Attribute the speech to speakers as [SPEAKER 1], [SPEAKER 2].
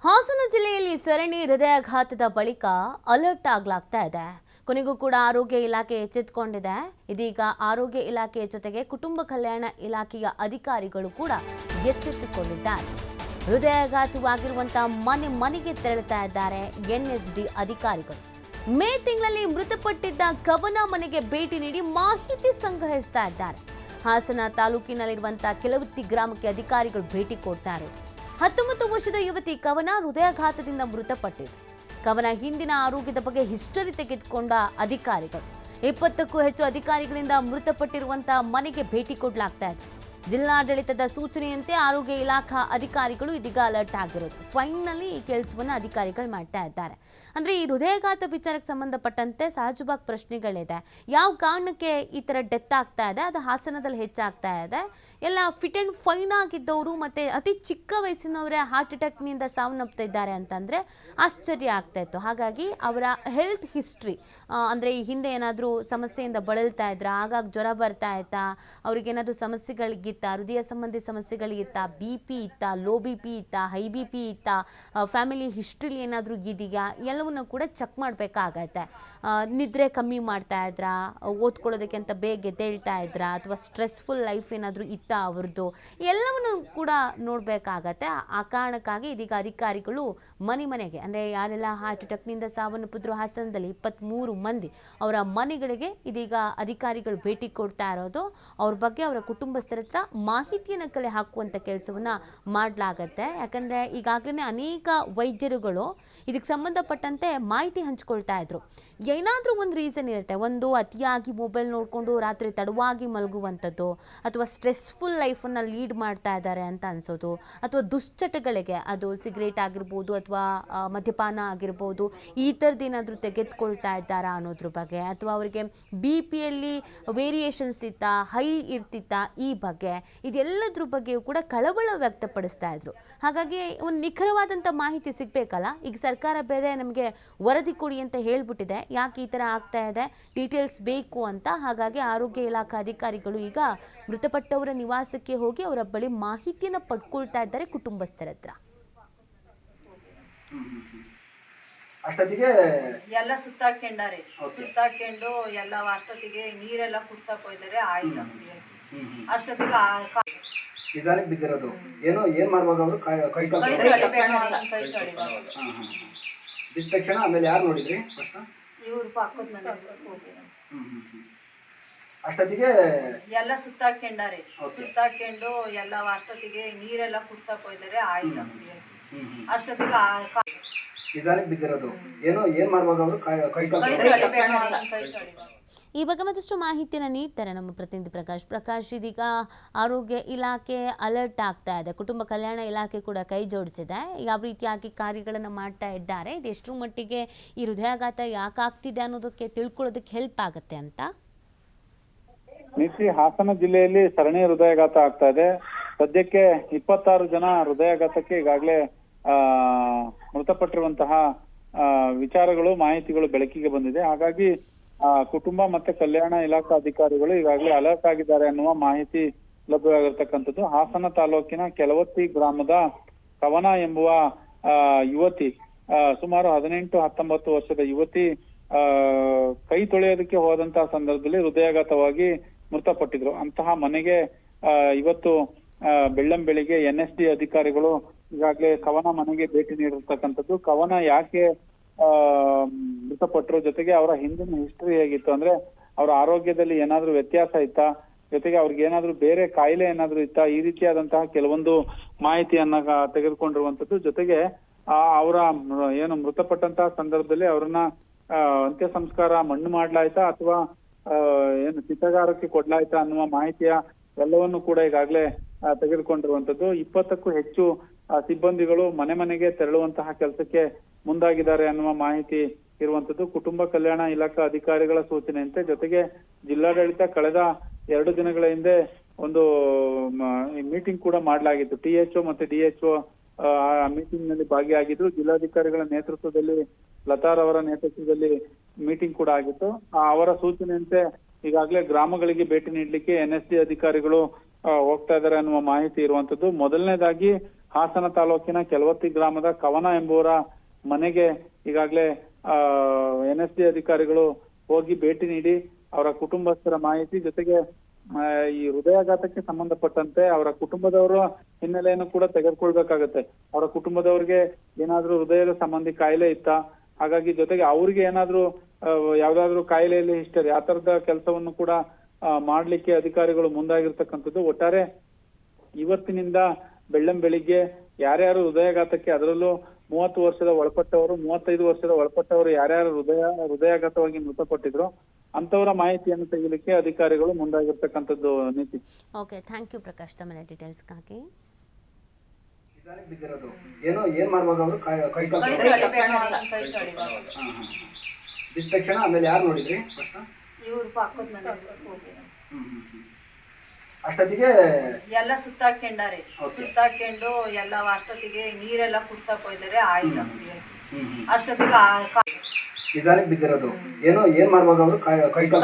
[SPEAKER 1] ಹಾಸನ ಜಿಲ್ಲೆಯಲ್ಲಿ ಸರಣಿ ಹೃದಯಾಘಾತದ ಬಳಿಕ ಅಲರ್ಟ್ ಆಗಲಾಗ್ತಾ ಇದೆ. ಕೊನೆಗೂ ಕೂಡ ಆರೋಗ್ಯ ಇಲಾಖೆ ಎಚ್ಚೆತ್ತುಕೊಂಡಿದೆ. ಇದೀಗ ಆರೋಗ್ಯ ಇಲಾಖೆಯ ಜೊತೆಗೆ ಕುಟುಂಬ ಕಲ್ಯಾಣ ಇಲಾಖೆಯ ಅಧಿಕಾರಿಗಳು ಕೂಡ ಎಚ್ಚೆತ್ತುಕೊಂಡಿದ್ದಾರೆ. ಹೃದಯಾಘಾತವಾಗಿರುವಂತಹ ಮನೆಗೆ ತೆರಳುತ್ತಾ ಇದ್ದಾರೆ ಎನ್ಎಸ್ಡಿ ಅಧಿಕಾರಿಗಳು. ಮೇ ತಿಂಗಳಲ್ಲಿ ಮೃತಪಟ್ಟಿದ್ದ ಕವನ ಮನೆಗೆ ಭೇಟಿ ನೀಡಿ ಮಾಹಿತಿ ಸಂಗ್ರಹಿಸ್ತಾ ಇದ್ದಾರೆ. ಹಾಸನ ತಾಲೂಕಿನಲ್ಲಿರುವಂತಹ ಕೆಲವತ್ತಿ ಗ್ರಾಮಕ್ಕೆ ಅಧಿಕಾರಿಗಳು ಭೇಟಿ ಕೊಡ್ತಾ ಇರೋದು. 19 ವರ್ಷದ ಯುವತಿ ಕವನ ಹೃದಯಾಘಾತದಿಂದ ಮೃತಪಟ್ಟಿದ್ದು. ಕವನ ಹಿಂದಿನ ಆರೋಗ್ಯದ ಬಗ್ಗೆ ಹಿಸ್ಟರಿ ತೆಗೆದುಕೊಂಡ ಅಧಿಕಾರಿಗಳು 20ಕ್ಕೂ ಹೆಚ್ಚು ಅಧಿಕಾರಿಗಳಿಂದ ಮೃತಪಟ್ಟಿರುವಂತಹ ಮನೆಗೆ ಭೇಟಿ ಕೊಡಲಾಗ್ತಾ ಇದೆ. ಜಿಲ್ಲಾಡಳಿತದ ಸೂಚನೆಯಂತೆ ಆರೋಗ್ಯ ಇಲಾಖಾ ಅಧಿಕಾರಿಗಳು ಇದೀಗ ಅಲರ್ಟ್ ಆಗಿರೋದು. ಫೈನಲಿ ಈ ಕೆಲಸವನ್ನು ಅಧಿಕಾರಿಗಳು ಮಾಡ್ತಾ ಇದ್ದಾರೆ. ಅಂದ್ರೆ ಈ ಹೃದಯಾಘಾತ ವಿಚಾರಕ್ಕೆ ಸಂಬಂಧಪಟ್ಟಂತೆ ಸಹಜವಾಗಿ ಪ್ರಶ್ನೆಗಳಿದೆ. ಯಾವ ಕಾರಣಕ್ಕೆ ಈ ತರ ಡೆತ್ ಆಗ್ತಾ ಇದೆ, ಅದು ಹಾಸನದಲ್ಲಿ ಹೆಚ್ಚಾಗ್ತಾ ಇದೆ. ಎಲ್ಲ ಫಿಟ್ ಅಂಡ್ ಫೈನ್ ಆಗಿದ್ದವರು ಮತ್ತೆ ಅತಿ ಚಿಕ್ಕ ವಯಸ್ಸಿನವರೇ ಹಾರ್ಟ್ ಅಟ್ಯಾಕ್ನಿಂದ ಸಾವನ್ನಪ್ತಿದ್ದಾರೆ ಅಂತಂದ್ರೆ ಆಶ್ಚರ್ಯ ಆಗ್ತಾ ಇತ್ತು. ಹಾಗಾಗಿ ಅವರ ಹೆಲ್ತ್ ಹಿಸ್ಟ್ರಿ ಅಂದ್ರೆ ಈ ಹಿಂದೆ ಏನಾದರೂ ಸಮಸ್ಯೆಯಿಂದ ಬಳಲ್ತಾ ಇದ್ರ, ಆಗಾಗ ಜ್ವರ ಬರ್ತಾ ಇತ್ತಾ, ಅವ್ರಿಗೇನಾದರೂ ಸಮಸ್ಯೆಗಳಿಗೆ ಹೃದಯ ಸಂಬಂಧಿ ಸಮಸ್ಯೆಗಳಿತ್ತ, BP ಇತ್ತ, ಲೋ BP ಇತ್ತ, ಹೈ BP ಇತ್ತ, ಫ್ಯಾಮಿಲಿ ಹಿಸ್ಟ್ರಿಲಿ ಏನಾದರೂ ಇದೆಯಾ ಎಲ್ಲವನ್ನೂ ಕೂಡ ಚೆಕ್ ಮಾಡಬೇಕಾಗತ್ತೆ. ನಿದ್ರೆ ಕಮ್ಮಿ ಮಾಡ್ತಾ ಇದ್ರಾ, ಓದ್ಕೊಳ್ಳೋದಕ್ಕೆ ಅಂತ ಬೇಗ ಎದ್ದೇಳ್ತಾ ಇದ್ರಾ, ಅಥವಾ ಸ್ಟ್ರೆಸ್ಫುಲ್ ಲೈಫ್ ಏನಾದರೂ ಇತ್ತ ಅವ್ರದ್ದು, ಎಲ್ಲವನ್ನೂ ಕೂಡ ನೋಡಬೇಕಾಗತ್ತೆ. ಆ ಕಾರಣಕ್ಕಾಗಿ ಇದೀಗ ಅಧಿಕಾರಿಗಳು ಮನೆಗೆ ಅಂದರೆ ಯಾರೆಲ್ಲ ಹಾರ್ಟ್ ಅಟ್ಯಾಕ್ನಿಂದ ಸಾವನ್ನಪ್ಪಿದ್ರು ಹಾಸನದಲ್ಲಿ 23 ಮಂದಿ ಅವರ ಮನೆಗಳಿಗೆ ಇದೀಗ ಅಧಿಕಾರಿಗಳು ಭೇಟಿ ಕೊಡ್ತಾ ಇರೋದು. ಅವ್ರ ಬಗ್ಗೆ ಅವರ ಕುಟುಂಬಸ್ಥರ ಹತ್ರ ಮಾಹಿತಿಯನ್ನು ಕಲೆ ಹಾಕುವಂಥ ಕೆಲಸವನ್ನು ಮಾಡಲಾಗತ್ತೆ. ಯಾಕಂದರೆ ಈಗಾಗಲೇ ಅನೇಕ ವೈದ್ಯರುಗಳು ಇದಕ್ಕೆ ಸಂಬಂಧಪಟ್ಟಂತೆ ಮಾಹಿತಿ ಹಂಚ್ಕೊಳ್ತಾ ಇದ್ರು. ಏನಾದರೂ ಒಂದು ರೀಸನ್ ಇರುತ್ತೆ. ಒಂದು ಅತಿಯಾಗಿ ಮೊಬೈಲ್ ನೋಡಿಕೊಂಡು ರಾತ್ರಿ ತಡವಾಗಿ ಮಲಗುವಂಥದ್ದು, ಅಥವಾ ಸ್ಟ್ರೆಸ್ಫುಲ್ ಲೈಫನ್ನು ಲೀಡ್ ಮಾಡ್ತಾ ಇದ್ದಾರೆ ಅಂತ ಅನಿಸೋದು, ಅಥವಾ ದುಶ್ಚಟಗಳಿಗೆ, ಅದು ಸಿಗರೇಟ್ ಆಗಿರ್ಬೋದು ಅಥವಾ ಮದ್ಯಪಾನ ಆಗಿರ್ಬೋದು, ಈ ಥರದ್ದು ಏನಾದರೂ ತೆಗೆದುಕೊಳ್ತಾ ಇದ್ದಾರಾ ಅನ್ನೋದ್ರ ಬಗ್ಗೆ, ಅಥವಾ ಅವರಿಗೆ BPಯಲ್ಲಿ ವೇರಿಯೇಷನ್ಸ್ ಇತ್ತಾ, ಹೈ ಇರ್ತಿತ್ತಾ, ಈ ಬಗ್ಗೆ ಇದೆಲ್ಲದ್ರ ಬಗ್ಗೆಯೂ ಕೂಡ ಕಳವಳ ವ್ಯಕ್ತಪಡಿಸ್ತಾ ಇದ್ರು. ಹಾಗಾಗಿ ಒಂದು ನಿಖರವಾದಂಥ ಮಾಹಿತಿ ಸಿಗಬೇಕಲ್ಲ. ಈಗ ಸರ್ಕಾರ ಬೇರೆ ನಮಗೆ ವರದಿ ಕೊಡಿ ಅಂತ ಹೇಳ್ಬಿಟ್ಟಿದೆ, ಯಾಕೆ ಈ ಥರ ಆಗ್ತಾ ಇದೆ, ಡೀಟೇಲ್ಸ್ ಬೇಕು ಅಂತ. ಹಾಗಾಗಿ ಆರೋಗ್ಯ ಇಲಾಖಾ ಅಧಿಕಾರಿಗಳು ಈಗ ಮೃತಪಟ್ಟವರ ನಿವಾಸಕ್ಕೆ ಹೋಗಿ ಅವರ ಬಳಿ ಮಾಹಿತಿಯನ್ನು ಪಡ್ಕೊಳ್ತಾ ಇದ್ದಾರೆ ಕುಟುಂಬಸ್ಥರ ಹತ್ರ.
[SPEAKER 2] ಅಷ್ಟೊತ್ತಿಗೆ
[SPEAKER 3] ಎಲ್ಲ ಸುತ್ತಾಕೊಂಡು ಎಲ್ಲ ಅಷ್ಟೊತ್ತಿಗೆ ನೀರೆಲ್ಲ ಕುಡ್ಸಕ್ ಹೋಯ್ತಾರೆ. ಆಯಿಲ್ಲ ಅಷ್ಟೊತ್ತಿಗೆ
[SPEAKER 2] ನಿಧಾನಕ್ಕೆ ಬಿದ್ದಿರೋದು. ಏನೋ ಏನ್ ಮಾಡುವಾಗ ಅವರು ಕೈ ಬಿದ್ದ ತಕ್ಷಣ ಆಮೇಲೆ ಯಾರು ನೋಡಿದ್ರಿ ಫಸ್ಟ್?
[SPEAKER 3] ಇವ್ರು ಪಕ್ಕದ ಮನೆ.
[SPEAKER 2] ಅಷ್ಟೊತ್ತಿಗೆ
[SPEAKER 3] ಎಲ್ಲ ಸುತ್ತಾಕೊಂಡು ಎಲ್ಲ ಅಷ್ಟೊತ್ತಿಗೆ ನೀರೆಲ್ಲ ಕುಡ್ಸಕ್ ಹೋಯ್ತಾರೆ. ಆಯಿಲ್ಲ ಅಷ್ಟೊತ್ತಿಗೆ
[SPEAKER 2] ನಿಧಾನಕ್ಕೆ ಬಿದ್ದಿರೋದು. ಏನೋ ಏನ್ ಮಾಡುವಾಗ ಅವರು ಕೈ
[SPEAKER 1] ಈ ಬಗ್ಗೆ ಮತ್ತಷ್ಟು ಮಾಹಿತಿಯನ್ನು ನೀಡ್ತಾರೆ ನಮ್ಮ ಪ್ರತಿನಿಧಿ ಪ್ರಕಾಶ್. ಇದೀಗ ಆರೋಗ್ಯ ಇಲಾಖೆ ಅಲರ್ಟ್ ಆಗ್ತಾ ಇದೆ, ಕುಟುಂಬ ಕಲ್ಯಾಣ ಇಲಾಖೆ ಕೂಡ ಕೈ ಜೋಡಿಸಿದೆ. ಯಾವ ರೀತಿಯಾಗಿ ಕಾರ್ಯಗಳನ್ನು ಮಾಡ್ತಾ ಇದ್ದಾರೆ, ಇದೆಷ್ಟರ ಮಟ್ಟಿಗೆ ಈ ಹೃದಯಾಘಾತ ಯಾಕಾಗ್ತಿದೆ ಅನ್ನೋದಕ್ಕೆ ತಿಳ್ಕೊಳ್ಳೋದಕ್ಕೆ ಹೆಲ್ಪ್ ಆಗುತ್ತೆ ಅಂತ.
[SPEAKER 4] ಹಾಸನ ಜಿಲ್ಲೆಯಲ್ಲಿ ಸರಣಿ ಹೃದಯಾಘಾತ ಆಗ್ತಾ ಇದೆ. ಸದ್ಯಕ್ಕೆ 26 ಜನ ಹೃದಯಾಘಾತಕ್ಕೆ ಈಗಾಗಲೇ ಮೃತಪಟ್ಟಿರುವಂತಹ ವಿಚಾರಗಳು, ಮಾಹಿತಿಗಳು ಬೆಳಕಿಗೆ ಬಂದಿದೆ. ಹಾಗಾಗಿ ಕುಟುಂಬ ಮತ್ತೆ ಕಲ್ಯಾಣ ಇಲಾಖಾ ಅಧಿಕಾರಿಗಳು ಈಗಾಗಲೇ ಅಲರ್ಟ್ ಆಗಿದ್ದಾರೆ ಅನ್ನುವ ಮಾಹಿತಿ ಲಭ್ಯವಾಗಿರ್ತಕ್ಕಂಥದ್ದು. ಹಾಸನ ತಾಲೂಕಿನ ಕೆಲವತ್ತಿ ಗ್ರಾಮದ ಕವನ ಎಂಬುವ ಯುವತಿ, ಸುಮಾರು 18-19 ವರ್ಷದ ಯುವತಿ ಕೈ ತೊಳೆಯೋದಕ್ಕೆ ಹೋದಂತಹ ಸಂದರ್ಭದಲ್ಲಿ ಹೃದಯಾಘಾತವಾಗಿ ಮೃತಪಟ್ಟಿದ್ರು. ಅಂತಹ ಮನೆಗೆ ಇವತ್ತು ಬೆಳ್ಳಂಬೆಳಿಗ್ಗೆ NSD ಅಧಿಕಾರಿಗಳು ಈಗಾಗಲೇ ಕವನ ಮನೆಗೆ ಭೇಟಿ ನೀಡಿರ್ತಕ್ಕಂಥದ್ದು. ಕವನ ಯಾಕೆ ಮೃತಪಟ್ಟರು, ಜೊತೆಗೆ ಅವರ ಹಿಂದಿನ ಹಿಸ್ಟ್ರಿ ಹೇಗಿತ್ತು, ಅಂದ್ರೆ ಅವರ ಆರೋಗ್ಯದಲ್ಲಿ ಏನಾದ್ರೂ ವ್ಯತ್ಯಾಸ ಇತ್ತಾ, ಜೊತೆಗೆ ಅವ್ರಿಗೆ ಏನಾದ್ರೂ ಬೇರೆ ಕಾಯಿಲೆ ಏನಾದ್ರೂ ಇತ್ತಾ, ಈ ರೀತಿಯಾದಂತಹ ಕೆಲವೊಂದು ಮಾಹಿತಿಯನ್ನ ತೆಗೆದುಕೊಂಡಿರುವಂತದ್ದು. ಜೊತೆಗೆ ಅವರ ಏನು ಮೃತಪಟ್ಟಂತಹ ಸಂದರ್ಭದಲ್ಲಿ ಅವ್ರನ್ನ ಅಂತ್ಯ ಸಂಸ್ಕಾರ ಮಣ್ಣು ಮಾಡ್ಲಾಯ್ತಾ ಅಥವಾ ಏನು ಚಿತಾಗಾರಕ್ಕೆ ಕೊಡ್ಲಾಯ್ತಾ ಅನ್ನುವ ಮಾಹಿತಿಯ ಎಲ್ಲವನ್ನು ಕೂಡ ಈಗಾಗಲೇ ತೆಗೆದುಕೊಂಡಿರುವಂತದ್ದು. 20ಕ್ಕೂ ಹೆಚ್ಚು ಸಿಬ್ಬಂದಿಗಳು ಮನೆಗೆ ತೆರಳುವಂತಹ ಕೆಲಸಕ್ಕೆ ಮುಂದಾಗಿದ್ದಾರೆ ಅನ್ನುವ ಮಾಹಿತಿ ಇರುವಂತದ್ದು. ಕುಟುಂಬ ಕಲ್ಯಾಣ ಇಲಾಖಾ ಅಧಿಕಾರಿಗಳ ಸೂಚನೆಯಂತೆ, ಜೊತೆಗೆ ಜಿಲ್ಲಾಡಳಿತ ಕಳೆದ 2 ದಿನಗಳ ಹಿಂದೆ ಒಂದು ಮೀಟಿಂಗ್ ಕೂಡ ಮಾಡಲಾಗಿತ್ತು. THO ಮತ್ತೆ DHO ಆ ಮೀಟಿಂಗ್ ನಲ್ಲಿ ಭಾಗಿಯಾಗಿದ್ರು. ಜಿಲ್ಲಾಧಿಕಾರಿಗಳ ನೇತೃತ್ವದಲ್ಲಿ, ಲತಾರವರ ನೇತೃತ್ವದಲ್ಲಿ ಮೀಟಿಂಗ್ ಕೂಡ ಆಗಿತ್ತು. ಅವರ ಸೂಚನೆಯಂತೆ ಈಗಾಗಲೇ ಗ್ರಾಮಗಳಿಗೆ ಭೇಟಿ ನೀಡಲಿಕ್ಕೆ NSD ಅಧಿಕಾರಿಗಳು ಹೋಗ್ತಾ ಇದ್ದಾರೆ ಅನ್ನುವ ಮಾಹಿತಿ ಇರುವಂತದ್ದು. ಮೊದಲನೇದಾಗಿ ಹಾಸನ ತಾಲೂಕಿನ ಕೆಲವತ್ತಿ ಗ್ರಾಮದ ಕವನ ಎಂಬುವರ ಮನೆಗೆ ಈಗಾಗಲೇ NSD ಅಧಿಕಾರಿಗಳು ಹೋಗಿ ಭೇಟಿ ನೀಡಿ ಅವರ ಕುಟುಂಬಸ್ಥರ ಮಾಹಿತಿ ಜೊತೆಗೆ ಈ ಹೃದಯಾಘಾತಕ್ಕೆ ಸಂಬಂಧಪಟ್ಟಂತೆ ಅವರ ಕುಟುಂಬದವರ ಹಿನ್ನೆಲೆಯನ್ನು ಕೂಡ ತೆಗೆದುಕೊಳ್ಬೇಕಾಗತ್ತೆ. ಅವರ ಕುಟುಂಬದವ್ರಿಗೆ ಏನಾದ್ರೂ ಹೃದಯದ ಸಂಬಂಧಿ ಕಾಯಿಲೆ ಇತ್ತಾ, ಹಾಗಾಗಿ ಜೊತೆಗೆ ಅವ್ರಿಗೆ ಏನಾದ್ರೂ ಯಾವ್ದಾದ್ರು ಕಾಯಿಲೆಯಲ್ಲಿ ಹಿಸ್ಟರಿ ಆ ತರದ ಕೆಲಸವನ್ನು ಕೂಡ ಮಾಡ್ಲಿಕ್ಕೆ ಅಧಿಕಾರಿಗಳು ಮುಂದಾಗಿರ್ತಕ್ಕಂಥದ್ದು. ಒಟ್ಟಾರೆ ಇವತ್ತಿನಿಂದ ಬೆಳ್ಳಂಬೆಳಿಗ್ಗೆ ಯಾರ್ಯಾರು ಹೃದಯಾಘಾತಕ್ಕೆ, ಅದರಲ್ಲೂ 30 ವರ್ಷದ ಒಳಪಟ್ಟವರು 35 ವರ್ಷದ ಒಳಪಟ್ಟವರು ಯಾರ್ಯಾರು ಹೃದಯಾಘಾತವಾಗಿ ಮೃತಪಟ್ಟಿದ್ರು ಅಂತವರ ಮಾಹಿತಿಯನ್ನು ತೆಗಿಲಿಕ್ಕೆ ಅಧಿಕಾರಿಗಳು ಮುಂದಾಗಿರ್ತಕ್ಕಂಥದ್ದು. ನೀತಿ.
[SPEAKER 1] ಓಕೆ, ಥ್ಯಾಂಕ್ ಯು ಪ್ರಕಾಶ್ ತಮ್ಮ ಡೀಟೇಲ್ಸ್ಗಾಗಿ.
[SPEAKER 2] ನಿಧಾನಕ್ಕೆ ಬಿದ್ದಿರೋದು ಏನೋ ಏನ್ ಮಾಡ್ಬೋದು ಅವರು ಕೈ ಕಾಲು ಬಿದ್ದ ತಕ್ಷಣ ಆಮೇಲೆ ಯಾರು ನೋಡಿದ್ರಿ ಫಸ್ಟ್?
[SPEAKER 3] ಇವ್ರು ಪಕ್ಕದ ಮನೆ ಹೋಗಿ
[SPEAKER 2] ಅಷ್ಟೊತ್ತಿಗೆ
[SPEAKER 3] ಎಲ್ಲ ಸುತ್ತಾಕೊಂಡಾರೆ. ಸುತ್ತಾಕೊಂಡು ಎಲ್ಲ ಅಷ್ಟೊತ್ತಿಗೆ ನೀರೆಲ್ಲ ಕುಡ್ಸಕ್ ಹೋಯ್ತಾರೆ. ಆಯಿಲ್ಲ ಅಷ್ಟೊತ್ತಿಗೆ
[SPEAKER 2] ನಿಧಾನಕ್ಕೆ ಬಿದ್ದಿರೋದು ಏನೋ ಏನ್ ಮಾಡ್ಬೋದು ಅವರು ಕೈ ಕಾಲು